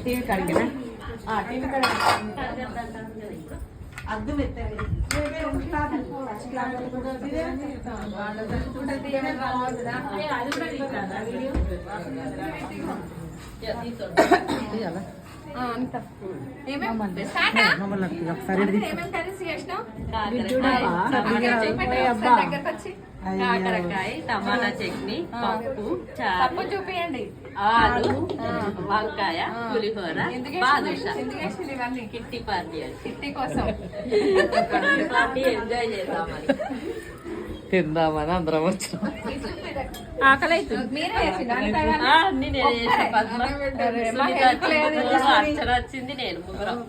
TV కడిగినా TV కడ అద్దం ఎత్తారు కాకరకాయ టమాటా చట్నీ పప్పు చారు చూపియండి ఆలు వంకాయ పులిహోర బాదుషా కిట్టి పార్టీ కిట్టి కోసం పార్టీ ఎంజాయ్ చేద్దామని తిందామని అందరం వచ్చినాం. ఆకలి అవుతుంది మీరే అన్ని నేను చేసిన పద్మ అక్షర వచ్చింది నేను ముగ్గురం